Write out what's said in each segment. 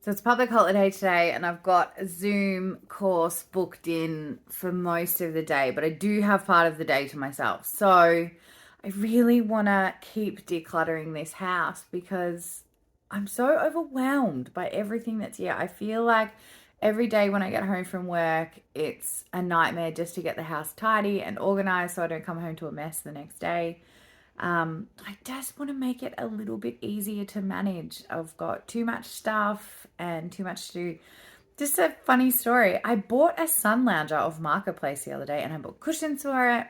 So it's public holiday today, and I've got a Zoom course booked in for most of the day, but I do have part of the day to myself. So I really want to keep decluttering this house because I'm so overwhelmed by everything that's here. I feel like every day when I get home from work, it's a nightmare just to get the house tidy and organized so I don't come home to a mess the next day. I just want to make it a little bit easier to manage. I've got too much stuff and too much to do. Just a funny story. I bought a sun lounger off Marketplace the other day and I bought cushions for it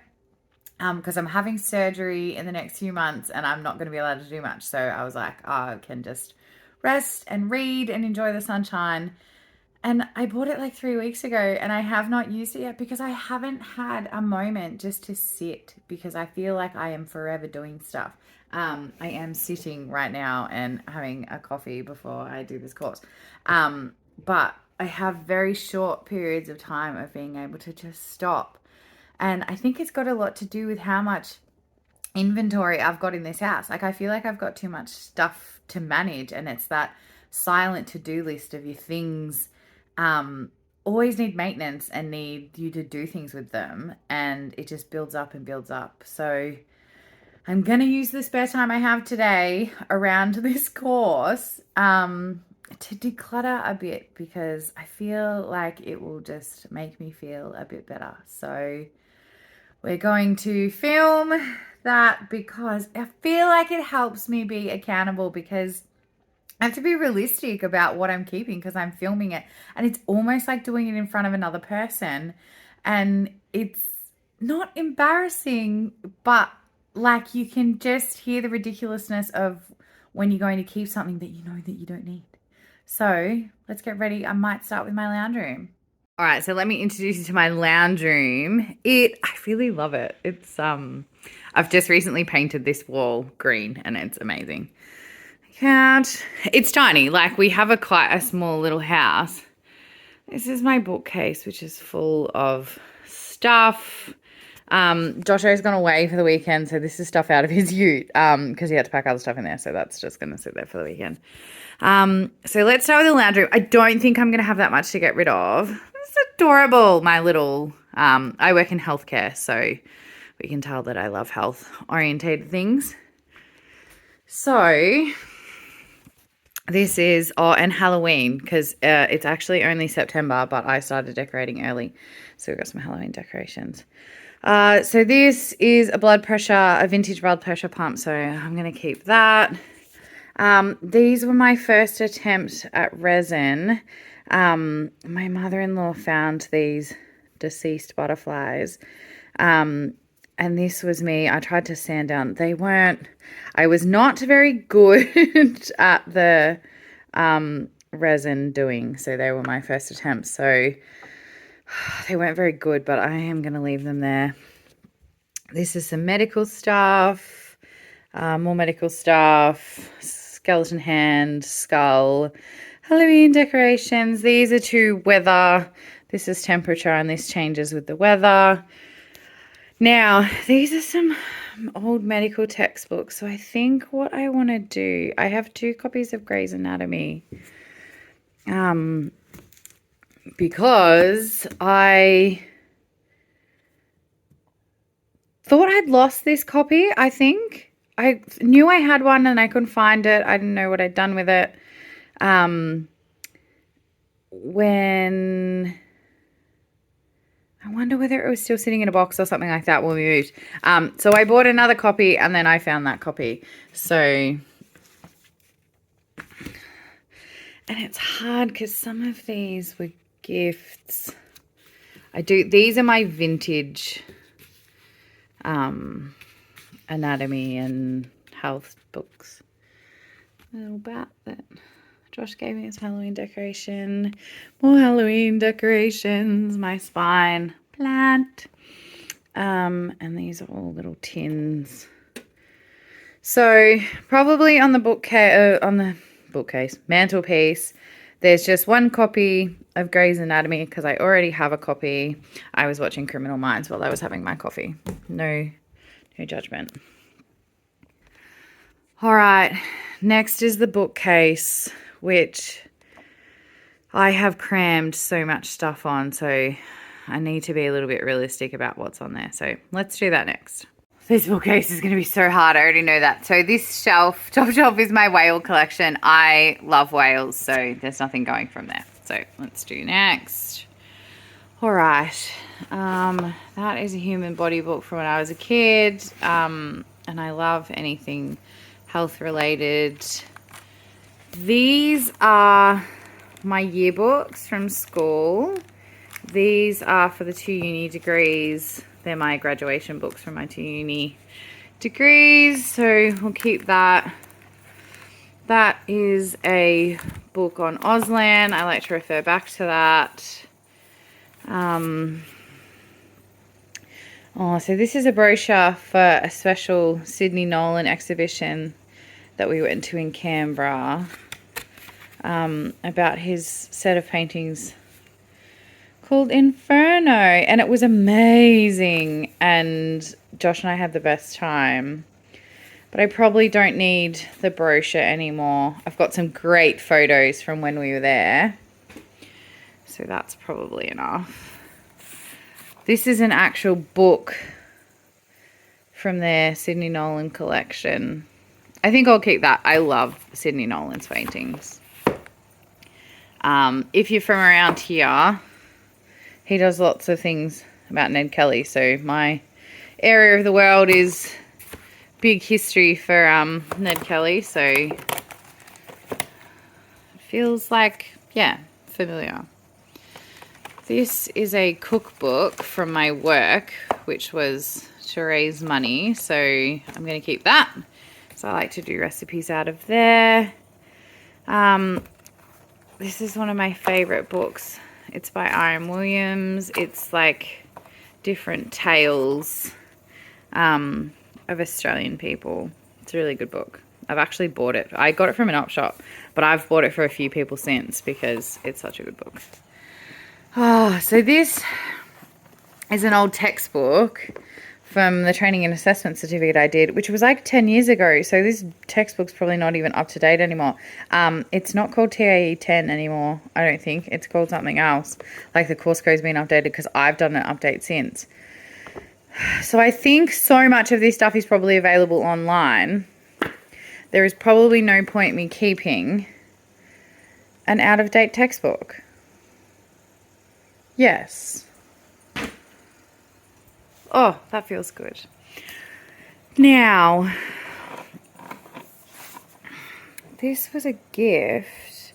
because I'm having surgery in the next few months and I'm not going to be allowed to do much. So I was like, oh, I can just rest and read and enjoy the sunshine. And I bought it like 3 weeks ago and I have not used it yet because I haven't had a moment just to sit because I feel like I am forever doing stuff. I am sitting right now and having a coffee before I do this course. But I have very short periods of time of being able to just stop. And I think it's got a lot to do with how much inventory I've got in this house. Like I feel like I've got too much stuff to manage, and it's that silent to-do list of your things always need maintenance and need you to do things with them, and it just builds up and builds up. So I'm going to use the spare time I have today around this course to declutter a bit because I feel like it will just make me feel a bit better. So we're going to film that because I feel like it helps me be accountable because I have to be realistic about what I'm keeping because I'm filming it. And it's almost like doing it in front of another person. And it's not embarrassing, but like you can just hear the ridiculousness of when you're going to keep something that you know that you don't need. So let's get ready. I might start with my lounge room. All right, so let me introduce you to my lounge room. I really love it. I've just recently painted this wall green and it's amazing. Couch. It's tiny. Like we have quite a small little house. This is my bookcase, which is full of stuff. Josho's gone away for the weekend, so this is stuff out of his ute because he had to pack other stuff in there, so that's just going to sit there for the weekend. So let's start with the lounge room. I don't think I'm going to have that much to get rid of. It's adorable, my little... I work in healthcare, so we can tell that I love health-orientated things. So... this is, and Halloween, because it's actually only September, but I started decorating early. So we've got some Halloween decorations. So this is a vintage blood pressure pump. So I'm going to keep that. These were my first attempt at resin. My mother-in-law found these deceased butterflies. And this was me. I tried to sand down. I was not very good at the resin doing. So they were my first attempts. So they weren't very good, but I am going to leave them there. This is some medical stuff, more medical stuff, skeleton hand, skull, Halloween decorations. These are to weather. This is temperature and this changes with the weather. Now, these are some old medical textbooks. So I think what I want to do, I have 2 copies of Grey's Anatomy. Because I thought I'd lost this copy, I think. I knew I had one and I couldn't find it. I didn't know what I'd done with it. When... I wonder whether it was still sitting in a box or something like that when we moved. So I bought another copy and then I found that copy. So, and it's hard because some of these were gifts. These are my vintage anatomy and health books. A little bat that Josh gave me as Halloween decoration. More Halloween decorations. My spine plant. And these are all little tins. So probably on the bookcase, mantelpiece, there's just one copy of Grey's Anatomy because I already have a copy. I was watching Criminal Minds while I was having my coffee. No judgment. All right. Next is the bookcase, which I have crammed so much stuff on, so I need to be a little bit realistic about what's on there. So let's do that next. This bookcase is going to be so hard. I already know that. So this shelf, top shelf, is my whale collection. I love whales, so there's nothing going from there. So let's do next. All right. That is a human body book from when I was a kid. And I love anything health related. These are my yearbooks from school. These are for the 2 uni degrees. They're my graduation books from my 2 uni degrees, so we'll keep that. That is a book on Auslan. I like to refer back to that. So this is a brochure for a special Sydney Nolan exhibition that we went to in Canberra, about his set of paintings called Inferno, and it was amazing, and Josh and I had the best time. But I probably don't need the brochure anymore. I've got some great photos from when we were there, so that's probably enough. This is an actual book from their Sydney Nolan collection. I think I'll keep that. I love Sydney Nolan's paintings. If you're from around here, he does lots of things about Ned Kelly. So my area of the world is big history for Ned Kelly. So it feels like, yeah, familiar. This is a cookbook from my work, which was to raise money. So I'm going to keep that. So I like to do recipes out of there. This is one of my favorite books. It's by Iron Williams. It's like different tales of Australian people. It's a really good book. I've actually bought it. I got it from an op shop, but I've bought it for a few people since because it's such a good book. So this is an old textbook from the training and assessment certificate I did, which was like 10 years ago. So this textbook's probably not even up to date anymore. It's not called TAE 10 anymore, I don't think. It's called something else. Like the course code's been updated because I've done an update since. So I think so much of this stuff is probably available online. There is probably no point me keeping an out-of-date textbook. Yes. Oh, that feels good. Now, this was a gift,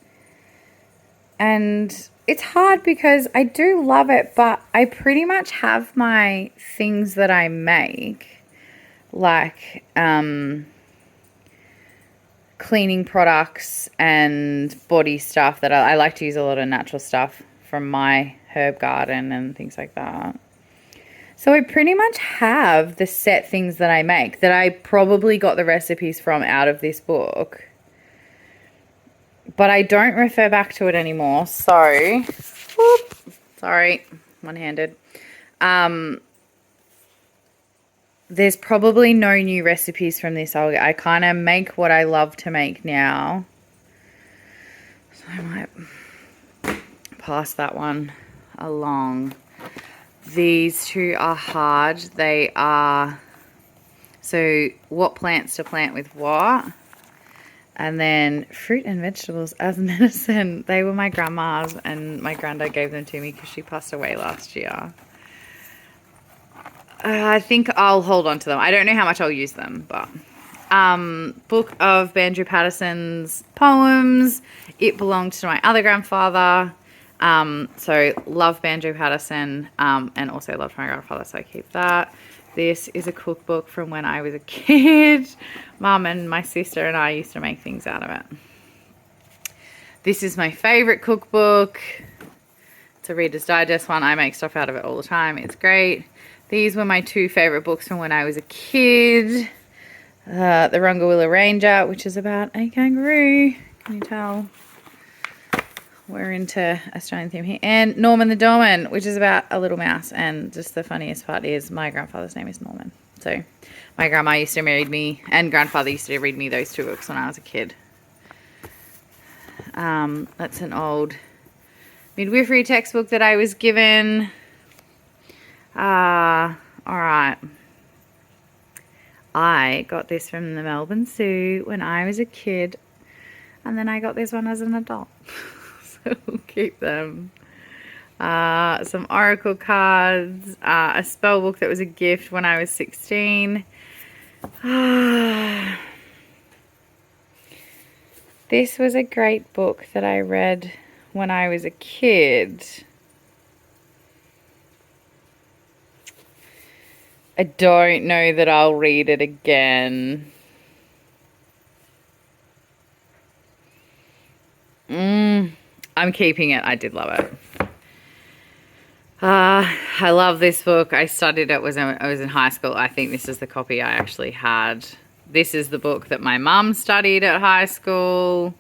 and it's hard because I do love it, but I pretty much have my things that I make, like cleaning products and body stuff that I like to use a lot of natural stuff from my herb garden and things like that. So I pretty much have the set things that I make that I probably got the recipes from out of this book. But I don't refer back to it anymore. So, whoop, sorry, one-handed. There's probably no new recipes from this. I kind of make what I love to make now. So I might pass that one along. These two are hard. They are, so what plants to plant with what, and then fruit and vegetables as medicine. They were my grandma's, and my granddad gave them to me because she passed away last year. I think I'll hold on to them. I don't know how much I'll use them, but book of Banjo Patterson's poems. It belonged to my other grandfather. So love Banjo Patterson, and also loved my grandfather, so I keep that. This is a cookbook from when I was a kid. Mum and my sister and I used to make things out of it. This is my favorite cookbook. It's a Reader's Digest one. I make stuff out of it all the time. It's great. These were my two favorite books from when I was a kid. The Rungawilla Ranger, which is about a kangaroo. Can you tell? We're into Australian theme here. And Norman the Doorman, which is about a little mouse. And just the funniest part is my grandfather's name is Norman. So my grandma used to read me, and grandfather used to read me those two books when I was a kid. That's an old midwifery textbook that I was given. All right. I got this from the Melbourne Zoo when I was a kid, and then I got this one as an adult. So we'll keep them. Some oracle cards, a spell book that was a gift when I was 16. This was a great book that I read when I was a kid. I don't know that I'll read it again. I'm keeping it. I did love it. I love this book. I studied it when I was in high school. I think this is the copy I actually had. This is the book that my mum studied at high school.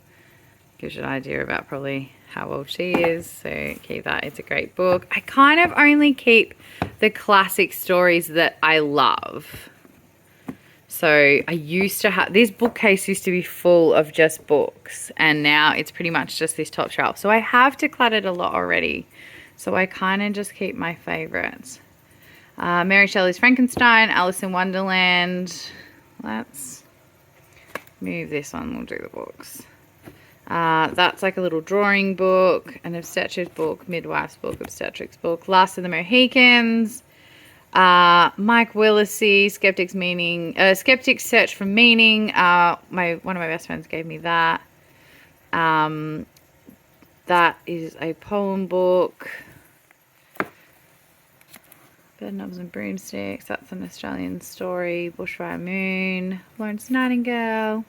Gives you an idea about probably how old she is. So keep that. It's a great book. I kind of only keep the classic stories that I love. So I used to have, this bookcase used to be full of just books, and now it's pretty much just this top shelf. So I have decluttered a lot already. So I kind of just keep my favorites. Mary Shelley's Frankenstein, Alice in Wonderland. Let's move this one, we'll do the books. That's like a little drawing book, an obstetrics book, midwife's book, obstetrics book, Last of the Mohicans. Mike Willisey, Skeptic's Search for Meaning. One of my best friends gave me that. That is a poem book. Bedknobs and Broomsticks. That's an Australian story. Bushfire Moon. Florence Nightingale.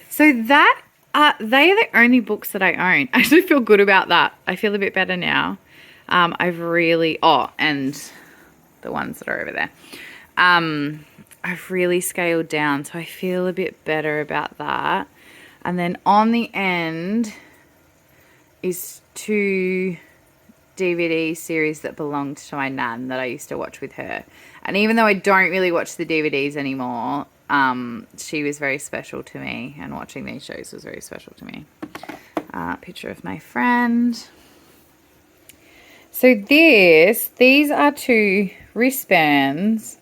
So that they are the only books that I own. I actually feel good about that. I feel a bit better now. I've really and the ones that are over there. I've really scaled down, so I feel a bit better about that. And then on the end is 2 DVD series that belonged to my nan that I used to watch with her. And even though I don't really watch the DVDs anymore, she was very special to me, and watching these shows was very special to me. Picture of my friend. So these are 2 wristbands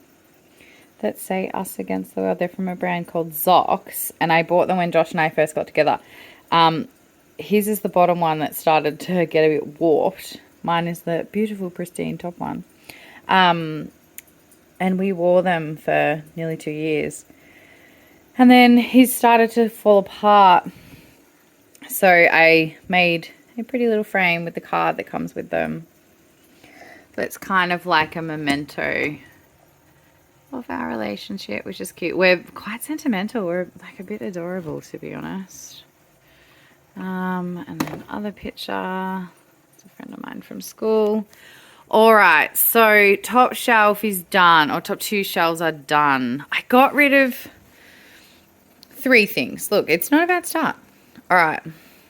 that say Us Against the World. They're from a brand called Zox, and I bought them when Josh and I first got together. His is the bottom one that started to get a bit warped. Mine is the beautiful, pristine top one. And we wore them for nearly 2 years. And then his started to fall apart. So I made a pretty little frame with the card that comes with them. So it's kind of like a memento of our relationship, which is cute. We're quite sentimental. We're like a bit adorable, to be honest. And then other picture. It's a friend of mine from school. All right, so top shelf is done, or top 2 shelves are done. I got rid of 3 things. Look, it's not a bad start. All right,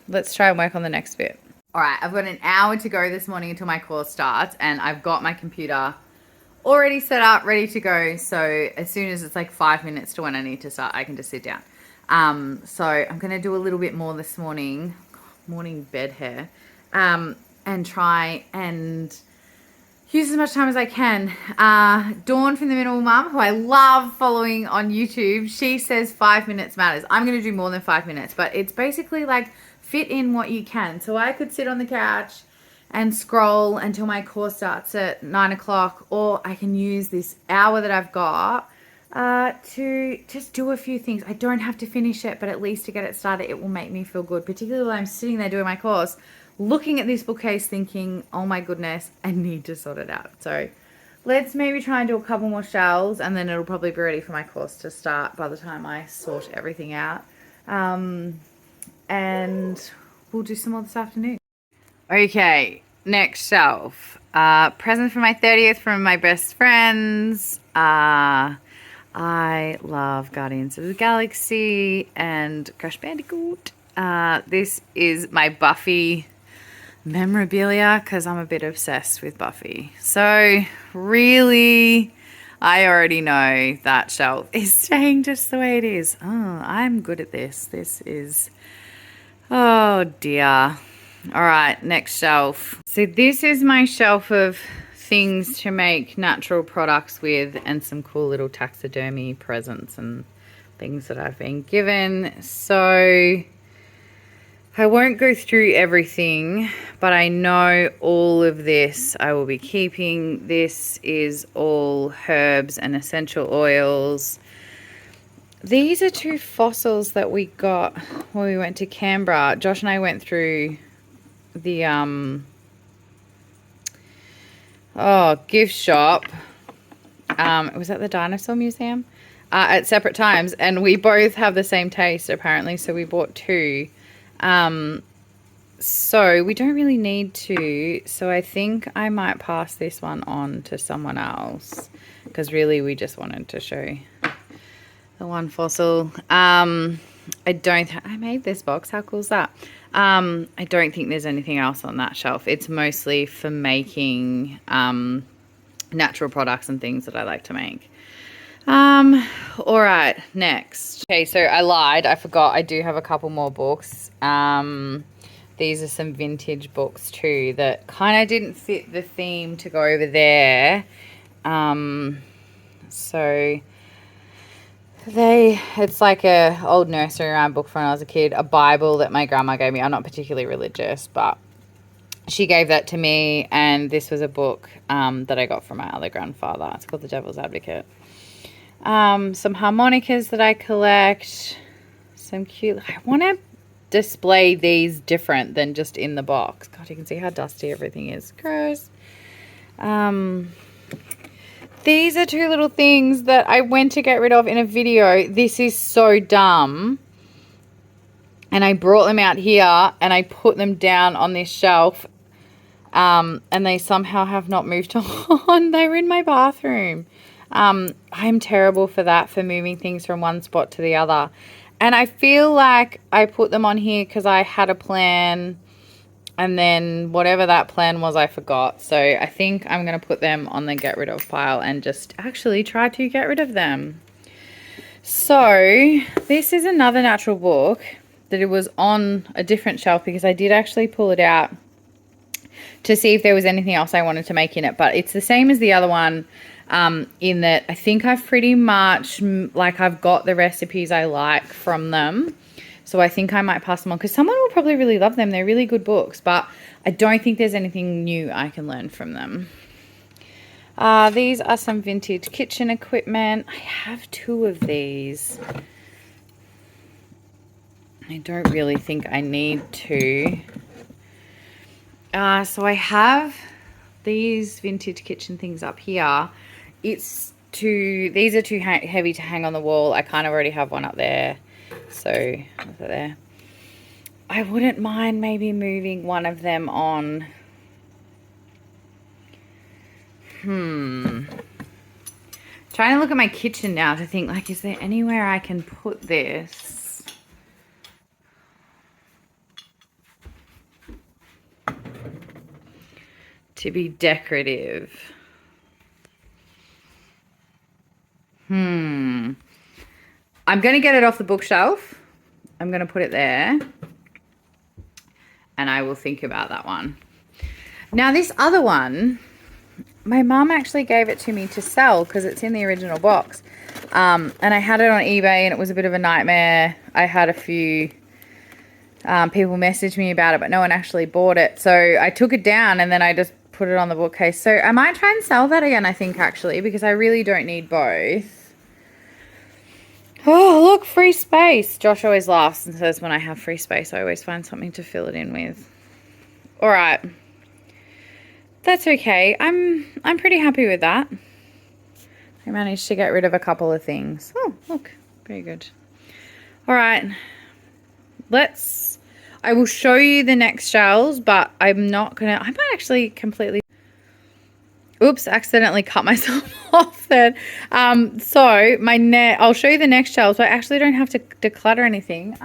let's try and work on the next bit. All right, I've got an hour to go this morning until my course starts, and I've got my computer already set up, ready to go. So as soon as it's like 5 minutes to when I need to start, I can just sit down. So I'm going to do a little bit more this morning, morning bed hair, and try and use as much time as I can. Dawn from the Minimal Mum, who I love following on YouTube, she says 5 minutes matters. I'm going to do more than 5 minutes, but it's basically like fit in what you can. So I could sit on the couch and scroll until my course starts at 9 o'clock, or I can use this hour that I've got to just do a few things. I don't have to finish it, but at least to get it started, it will make me feel good, particularly when I'm sitting there doing my course, looking at this bookcase thinking, oh my goodness, I need to sort it out. So let's maybe try and do a couple more shelves, and then it'll probably be ready for my course to start by the time I sort everything out. And we'll do some more this afternoon. Okay, next shelf. Present for my 30th from my best friends. I love Guardians of the Galaxy and Crash Bandicoot. This is my Buffy memorabilia because I'm a bit obsessed with Buffy. So really, I already know that shelf is staying just the way it is. Oh, I'm good at this. This is, oh dear. All right, next shelf. So this is my shelf of things to make natural products with and some cool little taxidermy presents and things that I've been given. So I won't go through everything, but I know all of this I will be keeping. This is all herbs and essential oils. These are 2 fossils that we got when we went to Canberra. Josh and I went through the gift shop. It was at the Dinosaur Museum at separate times, and we both have the same taste apparently, so we bought 2. So we don't really need to, so I think I might pass this one on to someone else, because really we just wanted to show the one fossil. I made this box. How cool is that? I don't think there's anything else on that shelf. It's mostly for making natural products and things that I like to make. All right, next. Okay, so I lied. I forgot. I do have a couple more books. These are some vintage books too that kind of didn't fit the theme to go over there. So it's like a old nursery rhyme book from when I was a kid, a Bible that my grandma gave me. I'm not particularly religious, but she gave that to me, and this was a book that I got from my other grandfather. It's called The Devil's Advocate. Some harmonicas that I collect, some cute, I want to display these different than just in the box. God, you can see how dusty everything is. Gross. These are 2 little things that I went to get rid of in a video. This is so dumb. And I brought them out here and I put them down on this shelf. And they somehow have not moved on. They were in my bathroom. I'm terrible for that, for moving things from one spot to the other. And I feel like I put them on here because I had a plan, and then whatever that plan was, I forgot. So I think I'm going to put them on the get rid of pile and just actually try to get rid of them. So this is another natural book that it was on a different shelf because I did actually pull it out to see if there was anything else I wanted to make in it. But it's the same as the other one in that I think I've pretty much, like, I've got the recipes I like from them. So I think I might pass them on because someone will probably really love them. They're really good books, but I don't think there's anything new I can learn from them. These are some vintage kitchen equipment. I have 2 of these. I don't really think I need to. So I have these vintage kitchen things up here. These are too heavy to hang on the wall. I kind of already have one up there. So, what's it there? I wouldn't mind maybe moving one of them on. Trying to look at my kitchen now to think, like, is there anywhere I can put this? To be decorative. I'm going to get it off the bookshelf. I'm going to put it there. And I will think about that one. Now, this other one, my mum actually gave it to me to sell because it's in the original box. And I had it on eBay and it was a bit of a nightmare. I had a few people message me about it, but no one actually bought it. So I took it down and then I just put it on the bookcase. So I might try and sell that again, I think, actually, because I really don't need both. Oh, look, free space. Josh always laughs and says when I have free space, I always find something to fill it in with. All right. That's okay. I'm pretty happy with that. I managed to get rid of a couple of things. Oh, look. Very good. All right. I will show you the next shelves, but I'm not going to, I might actually completely, oops, accidentally cut myself off then. So I'll show you the next shelves, but I actually don't have to declutter anything.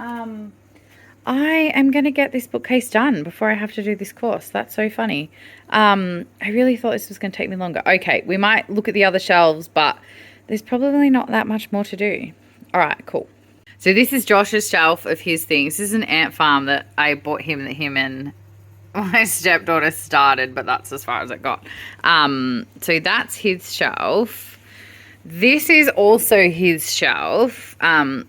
I am going to get this bookcase done before I have to do this course. That's so funny. I really thought this was going to take me longer. Okay, we might look at the other shelves, but there's probably not that much more to do. All right, cool. So this is Josh's shelf of his things. This is an ant farm that I bought him and my stepdaughter started, but that's as far as it got. So that's his shelf. This is also his shelf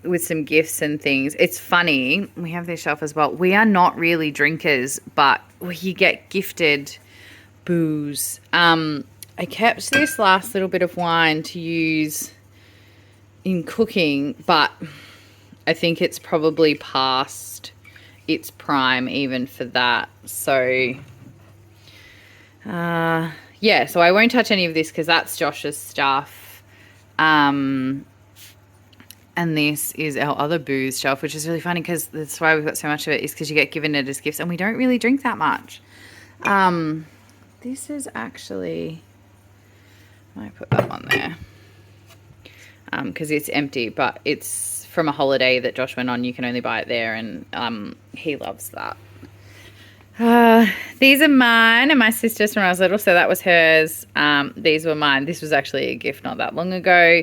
with some gifts and things. It's funny. We have this shelf as well. We are not really drinkers, but we get gifted booze. I kept this last little bit of wine to use in cooking, but I think it's probably past its prime even for that. So, yeah, so I won't touch any of this because that's Josh's stuff. And this is our other booze shelf, which is really funny because that's why we've got so much of it, is because you get given it as gifts and we don't really drink that much. This is actually, I put that one there because it's empty, but it's from a holiday that Josh went on. You can only buy it there, and he loves that. These are mine and my sister's from when I was little, so that was hers. These were mine. This was actually a gift not that long ago.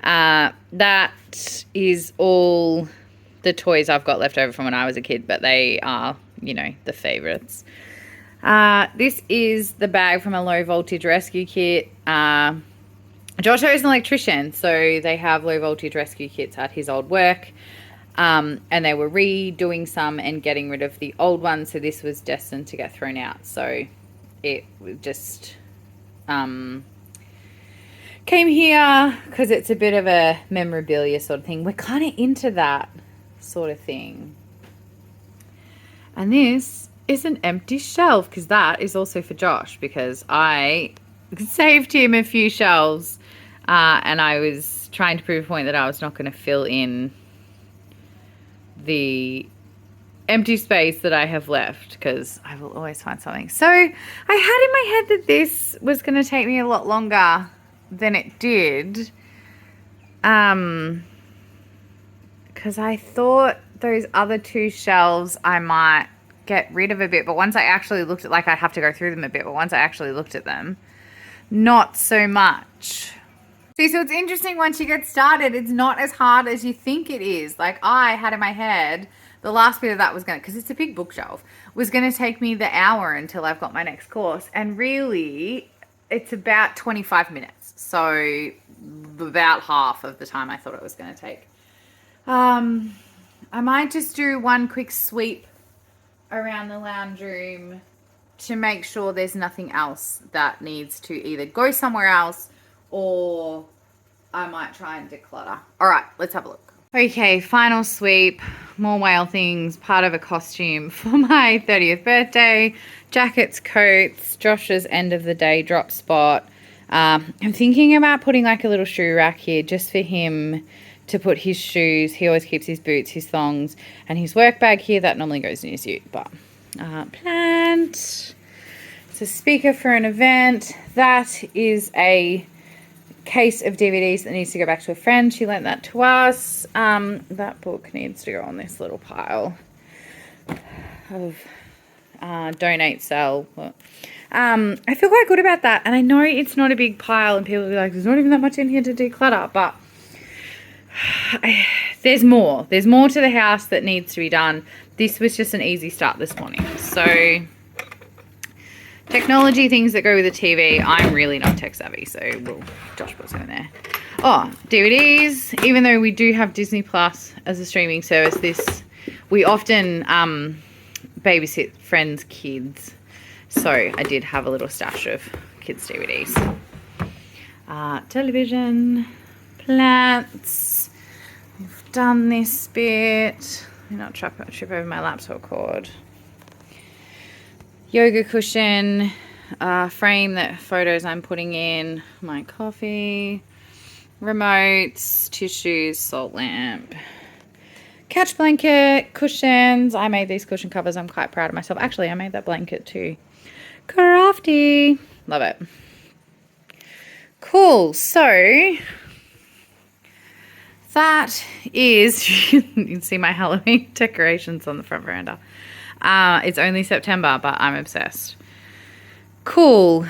That is all the toys I've got left over from when I was a kid, but they are, you know, the favorites. This is the bag from a low voltage rescue kit. Josh is an electrician, so they have low voltage rescue kits at his old work. And they were redoing some and getting rid of the old ones, so this was destined to get thrown out. So it just came here because it's a bit of a memorabilia sort of thing. We're kind of into that sort of thing. And this is an empty shelf because that is also for Josh, because I saved him a few shelves and I was trying to prove a point that I was not going to fill in the empty space that I have left, because I will always find something. So I had in my head that this was going to take me a lot longer than it did, because I thought those other two shelves I might get rid of a bit, but once I actually looked at, like, I'd have to go through them a bit, but once I actually looked at them, not so much. See, so it's interesting, once you get started, it's not as hard as you think it is. Like, I had in my head, the last bit of that was going to, because it's a big bookshelf, was going to take me the hour until I've got my next course. And really, it's about 25 minutes. So about half of the time I thought it was going to take. I might just do one quick sweep around the lounge room to make sure there's nothing else that needs to either go somewhere else, or I might try and declutter. All right, let's have a look. Okay, final sweep. More whale things, part of a costume for my 30th birthday. Jackets, coats, Josh's end of the day drop spot. I'm thinking about putting like a little shoe rack here just for him to put his shoes. He always keeps his boots, his thongs, and his work bag here. That normally goes in his ute, but plant. It's a speaker for an event. That is a case of DVDs that needs to go back to a friend. She lent that to us. That book needs to go on this little pile of donate, sell. I feel quite good about that, and I know it's not a big pile, and people will be like, there's not even that much in here to declutter, but there's more. There's more to the house that needs to be done. This was just an easy start this morning. So technology things that go with the TV, I'm really not tech savvy, so Josh puts them in there. Oh, DVDs. Even though we do have Disney Plus as a streaming service, we often babysit friends' kids. So I did have a little stash of kids' DVDs. Television, plants. We've done this bit. Let me not trip over my laptop cord. Yoga cushion, frame that photos I'm putting in, my coffee, remotes, tissues, salt lamp, couch blanket, cushions. I made these cushion covers. I'm quite proud of myself. Actually, I made that blanket too. Crafty. Love it. Cool. So that is, you can see my Halloween decorations on the front veranda. It's only September, but I'm obsessed. Cool.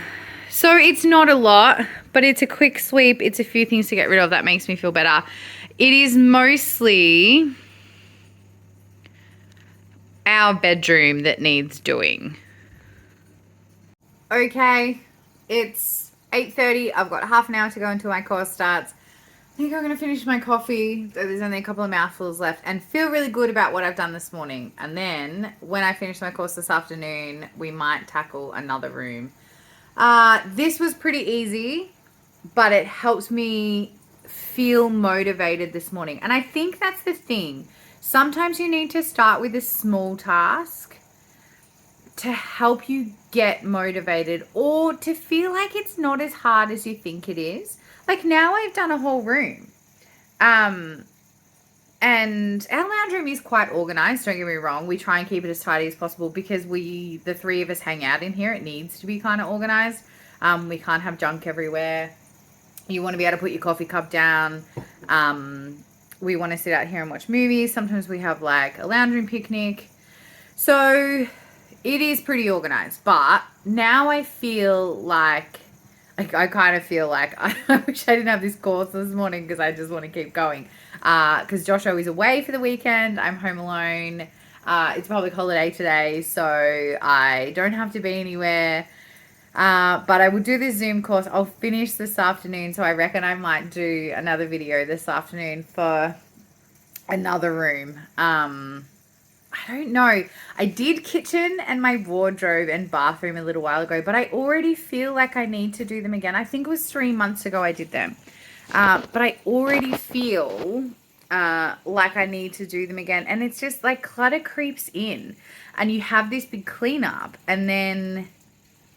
So it's not a lot, but it's a quick sweep. It's a few things to get rid of. That makes me feel better. It is mostly our bedroom that needs doing. okay, it's 8:30. I've got half an hour to go until my course starts. I think I'm going to finish my coffee. There's only a couple of mouthfuls left and feel really good about what I've done this morning. And then when I finish my course this afternoon, we might tackle another room. This was pretty easy, but it helps me feel motivated this morning. And I think that's the thing. Sometimes you need to start with a small task to help you get motivated or to feel like it's not as hard as you think it is. Like now I've done a whole room. And our lounge room is quite organized, don't get me wrong. We try and keep it as tidy as possible because the three of us hang out in here. It needs to be kind of organized. We can't have junk everywhere. You want to be able to put your coffee cup down. We want to sit out here and watch movies. Sometimes we have like a lounge room picnic. So it is pretty organized, but now I feel like I kind of feel like I wish I didn't have this course this morning because I just want to keep going. Because Joshua is away for the weekend. I'm home alone. It's public holiday today, so I don't have to be anywhere. But I will do this Zoom course. I'll finish this afternoon, so I reckon I might do another video this afternoon for another room. I don't know. I did kitchen and my wardrobe and bathroom a little while ago, but I already feel like I need to do them again. I think it was 3 months ago I did them. But I already feel like I need to do them again. And it's just like clutter creeps in and you have this big cleanup and then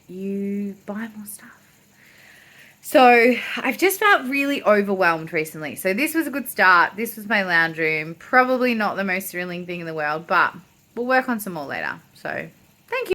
you buy more stuff. So I've just felt really overwhelmed recently. So this was a good start. This was my lounge room. Probably not the most thrilling thing in the world, but we'll work on some more later. So thank you.